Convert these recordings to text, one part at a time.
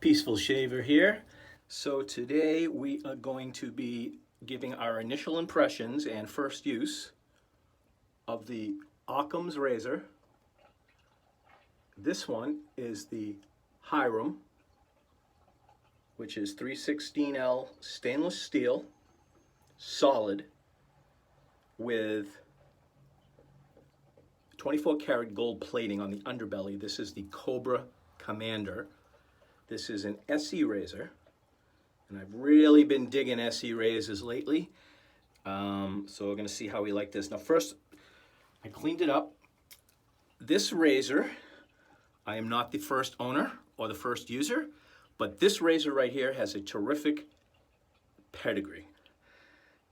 Peaceful Shaver here. So today we are going to be giving our initial impressions and first use of the Occam's razor. This one is the Hiram, which is 316L stainless steel, solid, with 24 karat gold plating on the underbelly. This is the Cobra Commander. This is an SE razor, and I've really been digging SE razors lately. So we're gonna see how we like this. Now first, I cleaned it up. This razor, I am not the first owner or the first user, but this razor right here has a terrific pedigree.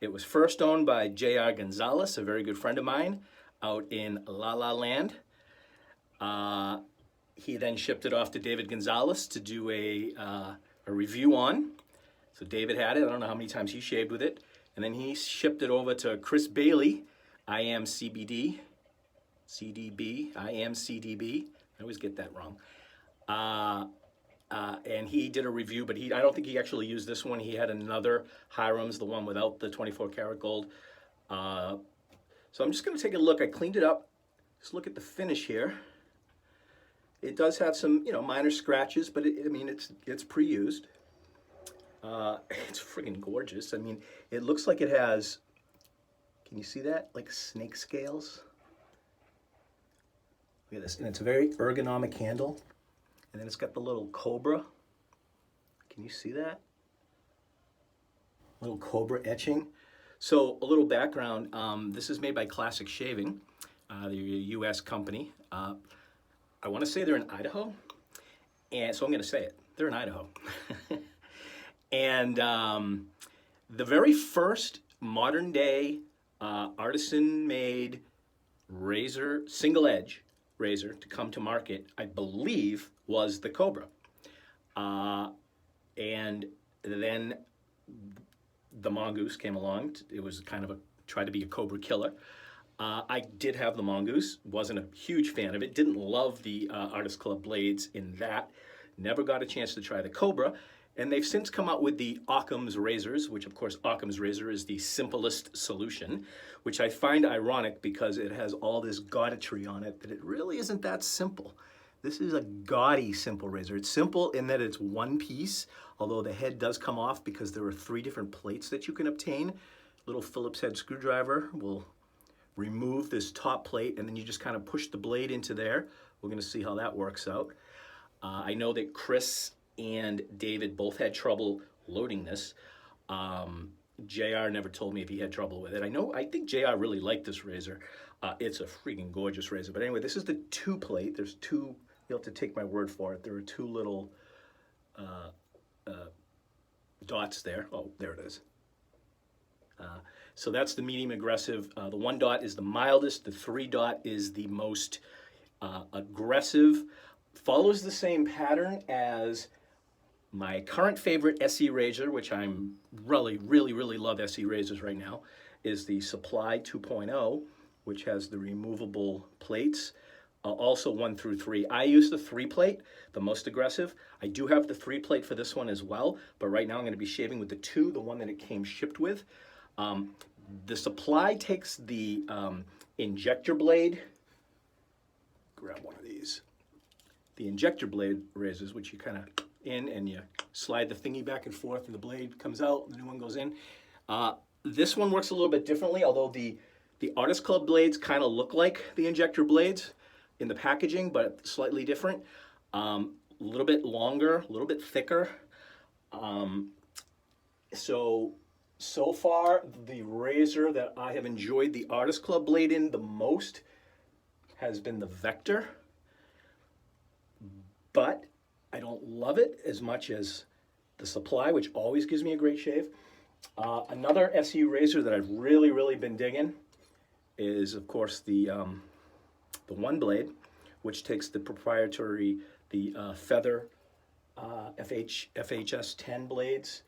It was first owned by JR Gonzalez, a very good friend of mine, out in La La Land. He then shipped it off to David Gonzalez to do a review on. So David had it. I don't know how many times he shaved with it. And then he shipped it over to Chris Bailey, I am CBD, CDB, I am CDB. I always get that wrong. And he did a review, but I don't think he actually used this one. He had another Hiram's, the one without the 24 karat gold. So I'm just gonna take a look. I cleaned it up. Just look at the finish here. It does have some, minor scratches, but it's pre-used. It's friggin' gorgeous. I mean, it looks like it has, can you see that? Like snake scales. Look at this, and it's a very ergonomic handle. And then it's got the little Cobra. Can you see that? Little Cobra etching. So a little background, this is made by Classic Shaving, the US company. I want to say they're in Idaho, and so I'm going to say it. They're in Idaho. And the very first modern day artisan-made razor, single edge razor to come to market, I believe, was the Cobra. And then the Mongoose came along. It was kind of tried to be a Cobra killer. I did have the Mongoose, wasn't a huge fan of it, didn't love the Artist Club blades in that, never got a chance to try the Cobra, and they've since come out with the Occam's razors, which of course Occam's razor is the simplest solution, which I find ironic because it has all this gaudetry on it that it really isn't that simple. This is a gaudy simple razor. It's simple in that it's one piece, although the head does come off because there are 3 different plates that you can obtain. Little Phillips head screwdriver will remove this top plate, and then you just kind of push the blade into there. We're gonna see how that works out. I know that Chris and David both had trouble loading this. JR never told me if he had trouble with it. I think JR really liked this razor. It's a freaking gorgeous razor. But anyway, this is the 2 plate. There's 2, you'll have to take my word for it. There are 2 little dots there. Oh, there it is. So that's the medium aggressive. The 1 dot is the mildest. The 3 dot is the most aggressive. Follows the same pattern as my current favorite SE razor, which I'm really love SE razors right now, is the Supply 2.0, which has the removable plates. Also 1 through 3. I use the 3 plate, the most aggressive. I do have the 3 plate for this one as well, but right now I'm gonna be shaving with the 2, the one that it came shipped with. The Supply takes the injector blade. Grab one of these. The injector blade razors, which you kind of in and you slide the thingy back and forth and the blade comes out and the new one goes in. This one works a little bit differently, although the Artist Club blades kind of look like the injector blades in the packaging, but slightly different. A little bit longer, a little bit thicker. So far, the razor that I have enjoyed the Artist Club blade in the most has been the Vector, but I don't love it as much as the Supply, which always gives me a great shave. Another SE razor that I've really been digging is, of course, the 1 blade, which takes the proprietary, the Feather FHS 10 blades.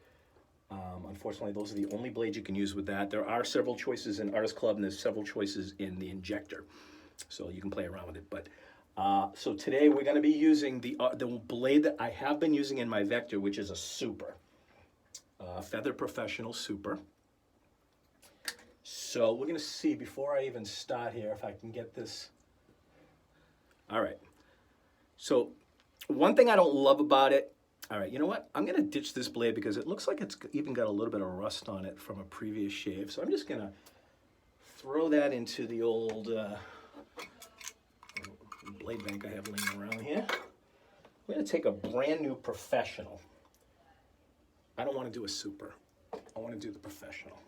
Unfortunately, those are the only blades you can use with that. There are several choices in Artist Club, and there's several choices in the injector, so you can play around with it. But So today we're going to be using the blade that I have been using in my Vector, which is a Super, Feather Professional Super. So we're going to see, before I even start here, if I can get this. All right. So one thing I don't love about it, all right, you know what? I'm going to ditch this blade because it looks like it's even got a little bit of rust on it from a previous shave. So I'm just going to throw that into the old blade bank I have laying around here. I'm going to take a brand new Professional. I don't want to do a Super. I want to do the Professional.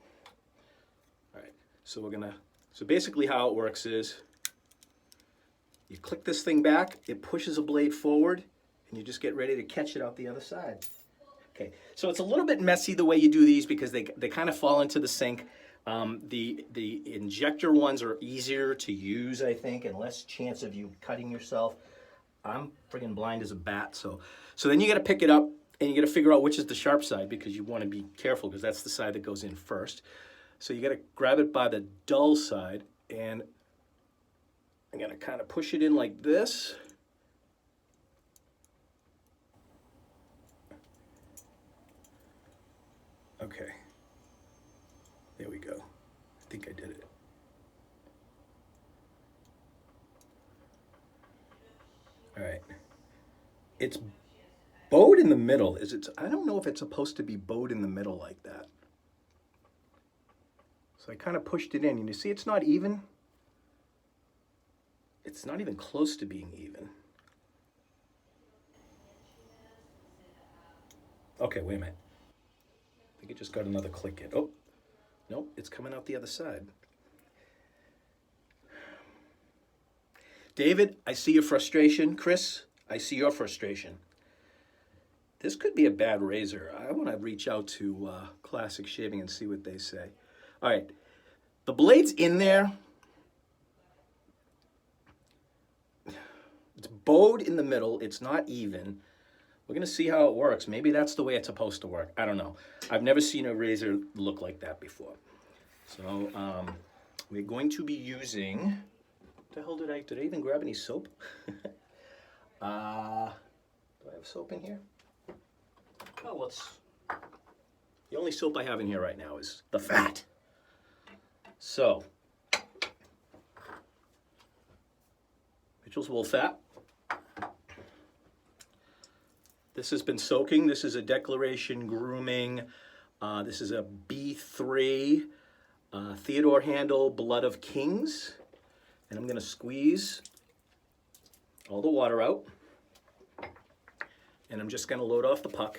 All right, so so basically how it works is you click this thing back, it pushes a blade forward, and you just get ready to catch it out the other side. Okay, so it's a little bit messy the way you do these because they kind of fall into the sink. The injector ones are easier to use, I think, and less chance of you cutting yourself. I'm friggin' blind as a bat, so then you got to pick it up and you got to figure out which is the sharp side because you want to be careful because that's the side that goes in first. So you got to grab it by the dull side, and I'm going to kind of push it in like this. Okay, there we go. I think I did it. All right. It's bowed in the middle. I don't know if it's supposed to be bowed in the middle like that. So I kind of pushed it in, and you see it's not even. It's not even close to being even. Okay, wait a minute. I think it just got another click in. Oh, nope, it's coming out the other side. David, I see your frustration. Chris, I see your frustration. This could be a bad razor. I want to reach out to Classic Shaving and see what they say. All right, the blade's in there. It's bowed in the middle. It's not even. We're going to see how it works. Maybe that's the way it's supposed to work. I don't know. I've never seen a razor look like that before. So we're going to be using, what the hell did I even grab any soap? Do I have soap in here? Oh, the only soap I have in here right now is the fat. So, Mitchell's Wool Fat. This has been soaking. This is a Declaration Grooming. This is a B3 Theodore Handle Blood of Kings. And I'm going to squeeze all the water out. And I'm just going to load off the puck.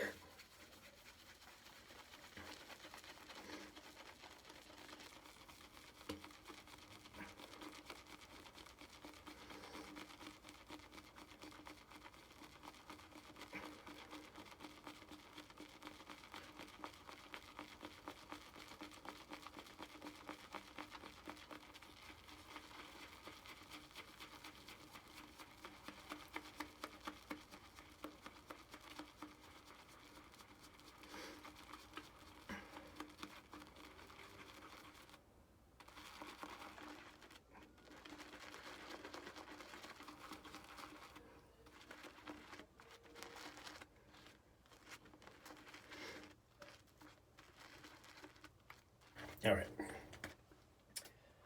All right.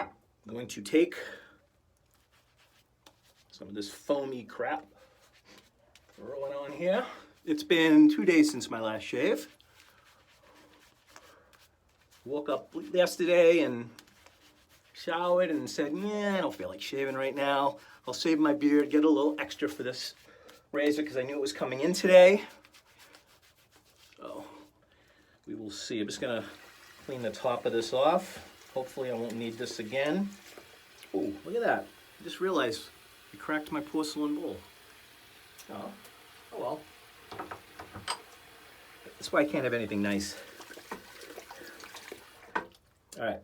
I'm going to take some of this foamy crap, throw it on here. It's been 2 days since my last shave. Woke up yesterday and showered and said, yeah, I don't feel like shaving right now. I'll save my beard, get a little extra for this razor because I knew it was coming in today. So we will see. I'm just going to clean the top of this off. Hopefully I won't need this again. Oh, look at that. I just realized I cracked my porcelain bowl. Oh well. That's why I can't have anything nice. All right.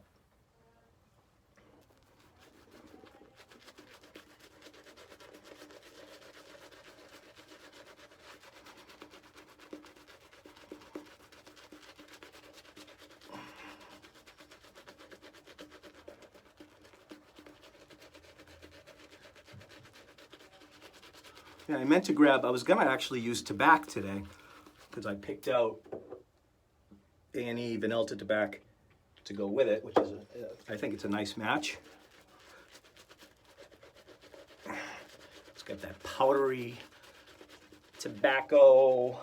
Yeah, I meant to grab, I was gonna actually use tobacco today because I picked out A&E vanilla tobacco to go with it, which is, I think it's a nice match. It's got that powdery tobacco.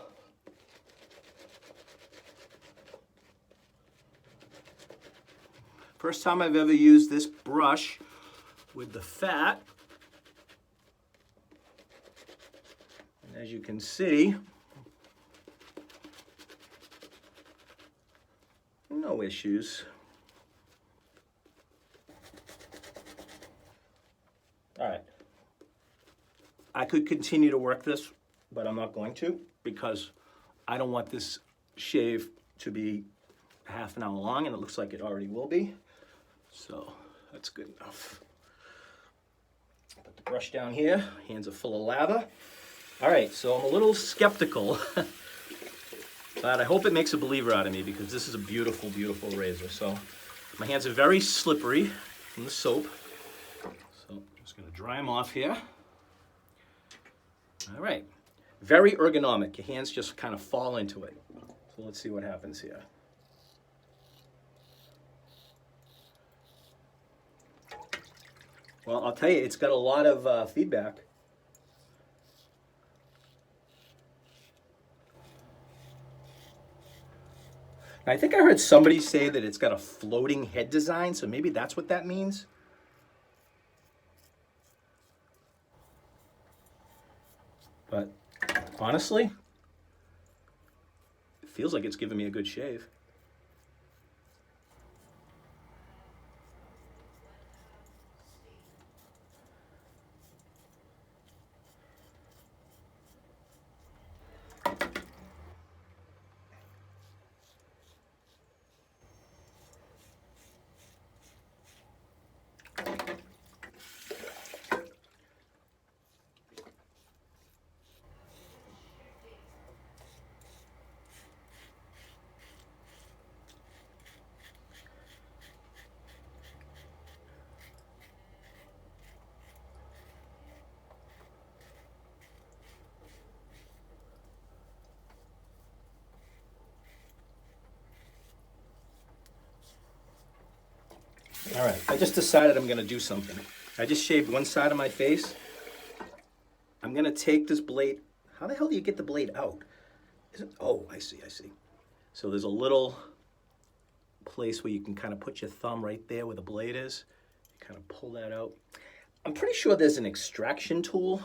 First time I've ever used this brush with the fat. And as you can see, no issues. All right. I could continue to work this, but I'm not going to because I don't want this shave to be half an hour long, and it looks like it already will be. So that's good enough. Put the brush down here, hands are full of lather. All right, so I'm a little skeptical, but I hope it makes a believer out of me because this is a beautiful, beautiful razor. So my hands are very slippery from the soap. So I'm just gonna dry them off here. All right, very ergonomic. Your hands just kind of fall into it. So let's see what happens here. Well, I'll tell you, it's got a lot of feedback. I think I heard somebody say that it's got a floating head design, so maybe that's what that means. But honestly, it feels like it's giving me a good shave. All right, I just decided I'm gonna do something. I just shaved one side of my face. I'm gonna take this blade. How the hell do you get the blade out? Oh, I see. So there's a little place where you can kind of put your thumb right there where the blade is. You kind of pull that out. I'm pretty sure there's an extraction tool. All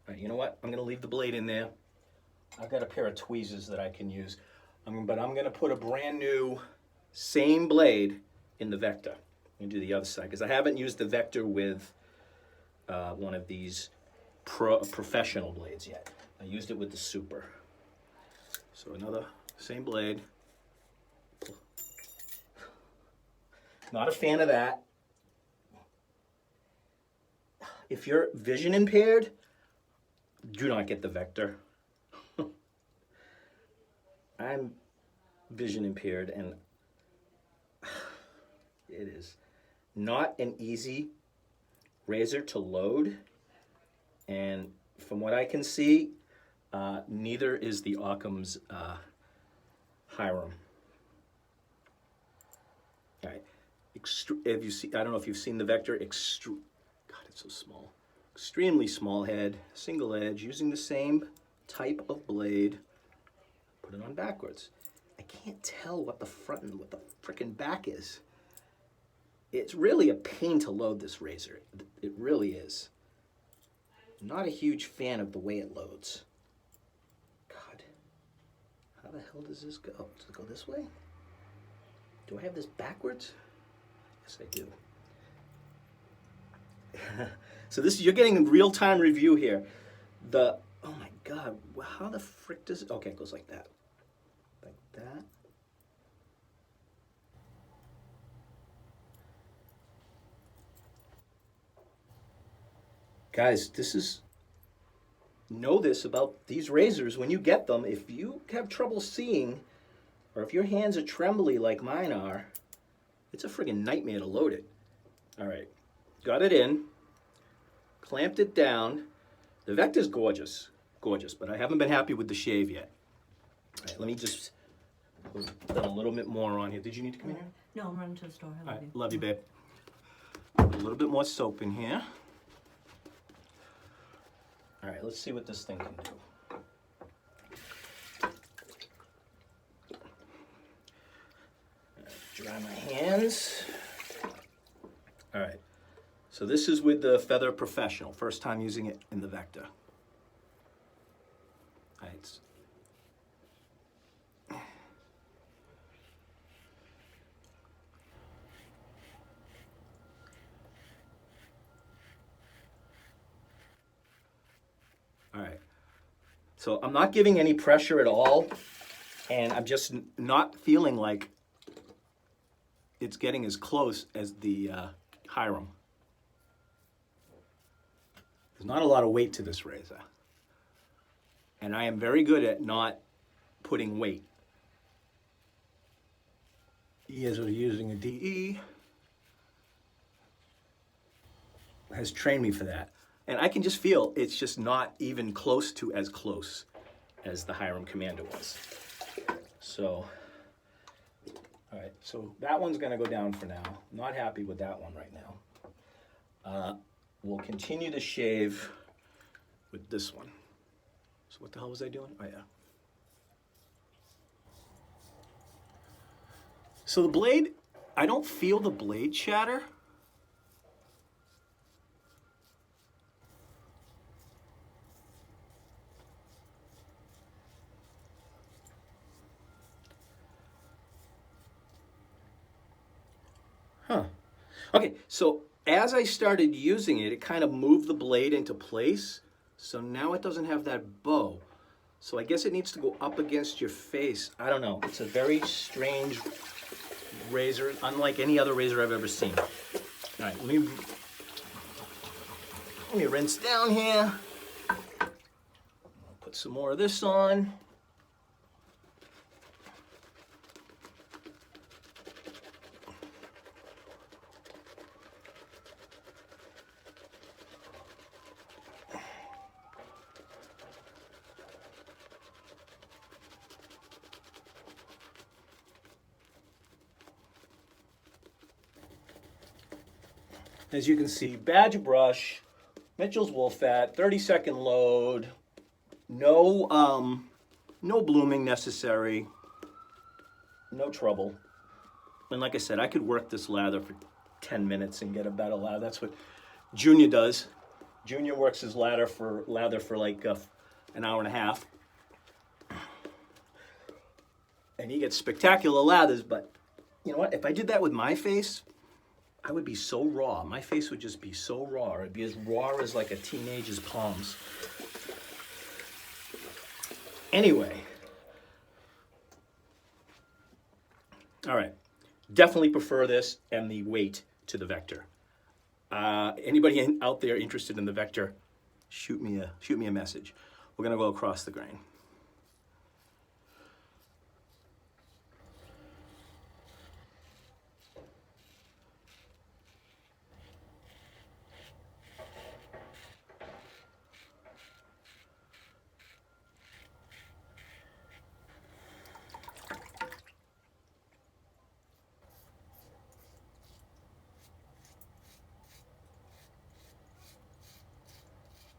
right, you know what? I'm gonna leave the blade in there. I've got a pair of tweezers that I can use. But I'm gonna put a brand new, same blade in the Vector. I'm gonna do the other side, because I haven't used the Vector with one of these professional blades yet. I used it with the Super. So another, same blade. Not a fan of that. If you're vision impaired, do not get the Vector. I'm vision impaired, and it is not an easy razor to load. And from what I can see, neither is the Occam's Hiram. All right, if you see, I don't know if you've seen the Vector. God, it's so small. Extremely small head, single edge, using the same type of blade. Put it on backwards. I can't tell what the front and what the frickin' back is. It's really a pain to load this razor. It really is. Not a huge fan of the way it loads. God, how the hell does this go? Does it go this way? Do I have this backwards? Yes, I do. So this, you're getting a real-time review here. Oh my God, how the frick does it? Okay, it goes like that. Like that. Guys, know this about these razors when you get them. If you have trouble seeing, or if your hands are trembly like mine are, it's a friggin' nightmare to load it. All right, got it in, clamped it down. The vector's gorgeous, gorgeous, but I haven't been happy with the shave yet. All right, let me just put a little bit more on here. Did you need to come in here? No, I'm running to the store. I love you. Love you, babe. Put a little bit more soap in here. All right, let's see what this thing can do. Dry my hands. All right, so this is with the Feather Professional. First time using it in the Vector. All right. All right, so I'm not giving any pressure at all, and I'm just not feeling like it's getting as close as the Hiram. There's not a lot of weight to this razor, and I am very good at not putting weight. Years of using a DE has trained me for that. And I can just feel it's just not even close as the Hiram Commander was. So, all right, so that one's gonna go down for now. Not happy with that one right now. We'll continue to shave with this one. So what the hell was I doing? Oh yeah. So the blade, I don't feel the blade shatter. Huh. Okay, so as I started using it, it kind of moved the blade into place. So now it doesn't have that bow. So I guess it needs to go up against your face. I don't know. It's a very strange razor, unlike any other razor I've ever seen. All right, let me rinse down here. Put some more of this on. As you can see, Badger brush, Mitchell's wool fat, 30-second load, no blooming necessary, no trouble. And like I said, I could work this lather for 10 minutes and get a better lather. That's what Junior does. Junior works his lather for like an hour and a half. And he gets spectacular lathers, but you know what? If I did that with my face, I would be so raw. My face would just be so raw. It'd be as raw as like a teenager's palms. Anyway. All right. Definitely prefer this and the weight to the Vector. Anybody out there interested in the Vector, shoot me a message. We're gonna go across the grain.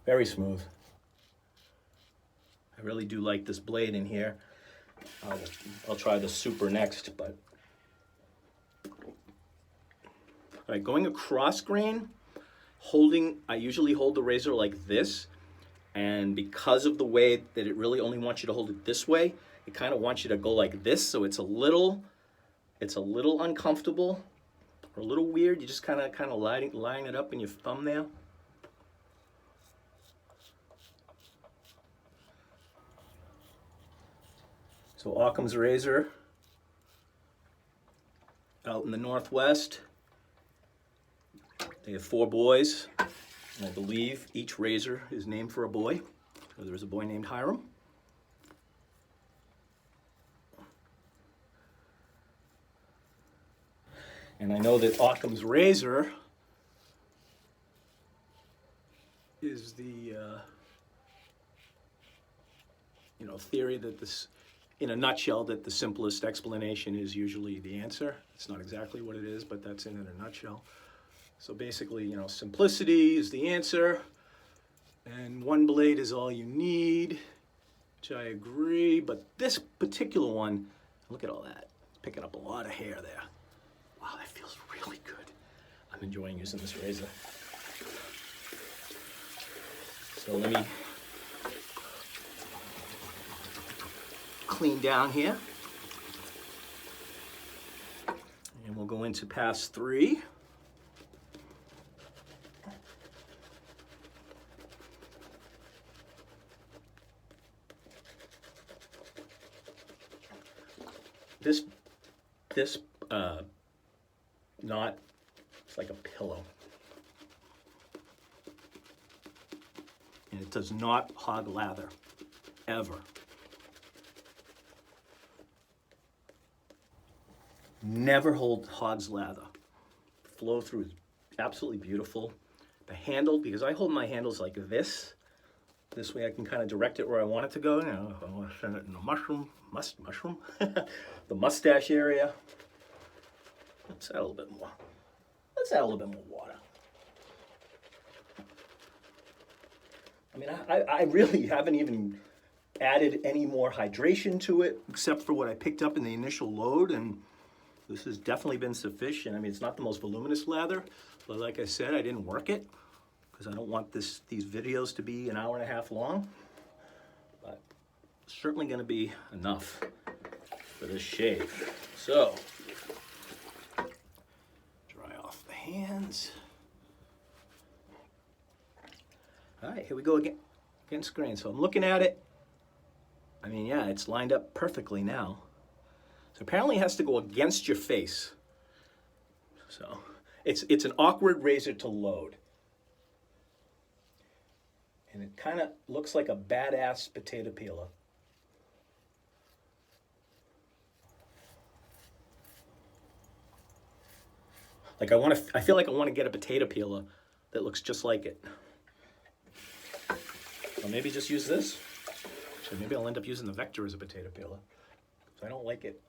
Very smooth. I really do like this blade in here. I'll try the Super next, but. All right, going across grain, I usually hold the razor like this, and because of the way that it really only wants you to hold it this way, it kind of wants you to go like this, so it's a little uncomfortable, or a little weird. You just kind of line it up in your thumbnail. So Occam's razor out in the Northwest. They have 4 boys, and I believe each razor is named for a boy. So there's a boy named Hiram. And I know that Occam's razor is the theory that this, in a nutshell, that the simplest explanation is usually the answer. It's not exactly what it is, but that's in a nutshell. So basically, simplicity is the answer, and one blade is all you need, which I agree. But this particular one, look at all that. It's picking up a lot of hair there. Wow, that feels really good. I'm enjoying using this razor. So let me clean down here. And we'll go into pass 3. This knot, it's like a pillow. And it does not hog lather, ever. Never hogs lather. Flow through is absolutely beautiful. The handle, because I hold my handles like this way I can kind of direct it where I want it to go. If I want to send it in the mushroom, the mustache area. Let's add a little bit more. Let's add a little bit more water. I mean, I really haven't even added any more hydration to it, except for what I picked up in the initial load, and this has definitely been sufficient. I mean, it's not the most voluminous lather, but like I said, I didn't work it, because I don't want these videos to be an hour and a half long, but certainly going to be enough for this shave. So, dry off the hands. All right, here we go again, against grain. So I'm looking at it. I mean, yeah, it's lined up perfectly now. So apparently it has to go against your face. So it's an awkward razor to load. And it kind of looks like a badass potato peeler. Like I feel like I want to get a potato peeler that looks just like it. Or maybe just use this. So maybe I'll end up using the Vector as a potato peeler, because I don't like it.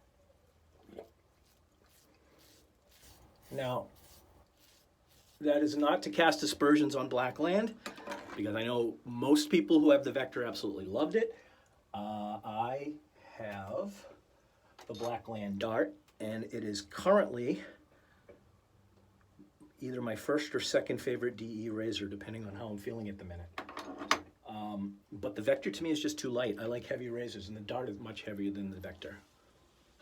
Now, that is not to cast aspersions on Blackland, because I know most people who have the Vector absolutely loved it. I have the Blackland Dart, and it is currently either my first or second favorite DE razor, depending on how I'm feeling at the minute. But the Vector to me is just too light. I like heavy razors, and the Dart is much heavier than the Vector.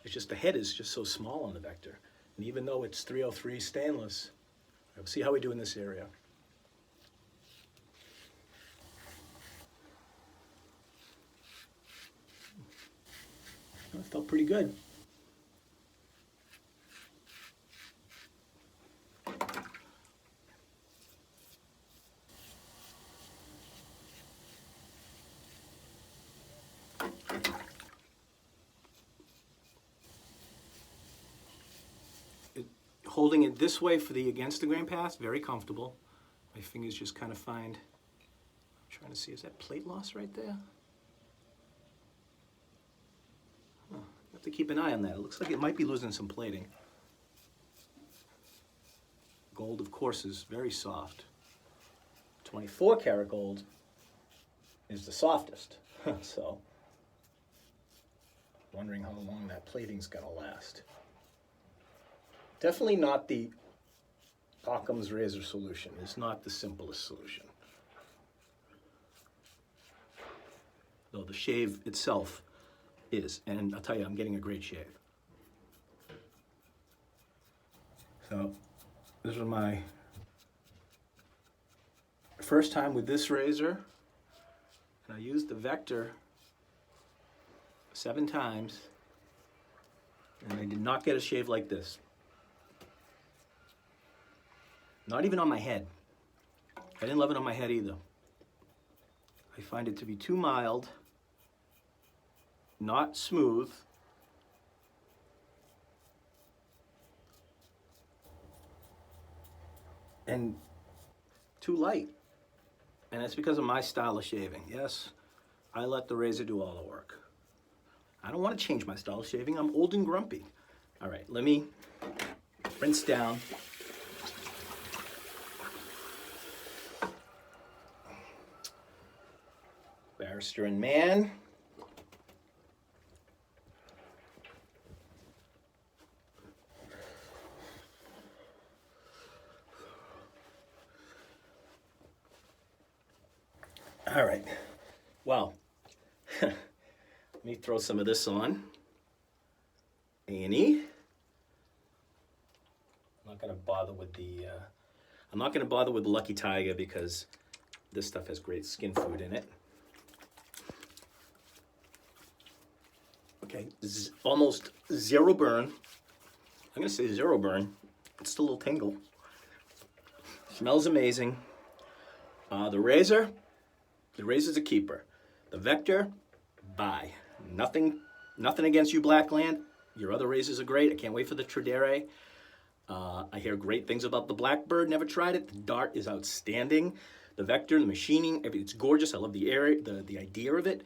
It's just the head is just so small on the Vector. And even though it's 303 stainless, we'll see how we do in this area. That felt pretty good. Holding it this way for the against the grain pass, very comfortable. My fingers just kind of find, I'm trying to see, is that plate loss right there? Huh, I have to keep an eye on that. It looks like it might be losing some plating. Gold, of course, is very soft. 24 karat gold is the softest. So, wondering how long that plating's gonna last. Definitely not the Occam's razor solution. It's not the simplest solution. Though the shave itself is, and I'll tell you, I'm getting a great shave. So, this was my first time with this razor, and I used the Vector 7 times, and I did not get a shave like this. Not even on my head. I didn't love it on my head either. I find it to be too mild, not smooth, and too light. And it's because of my style of shaving. Yes, I let the razor do all the work. I don't want to change my style of shaving. I'm old and grumpy. All right, let me rinse down. Barrister and man. All right, well, let me throw some of this on. A&E. I'm not gonna bother with the Lucky Tiger because this stuff has great skin food in it. Okay, this is almost zero burn. I'm gonna say zero burn. It's still a little tingle. Smells amazing. The razor's a keeper. The Vector, bye. Nothing against you, Blackland. Your other razors are great. I can't wait for the Tradere. I hear great things about the Blackbird. Never tried it. The Dart is outstanding. The Vector, the machining, it's gorgeous. I love the area, the idea of it.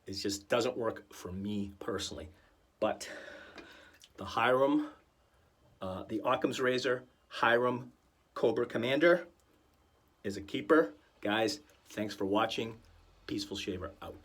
It just doesn't work for me personally. But the Hiram, the Occam's razor, Hiram Cobra Commander is a keeper. Guys, thanks for watching. Peaceful Shaver out.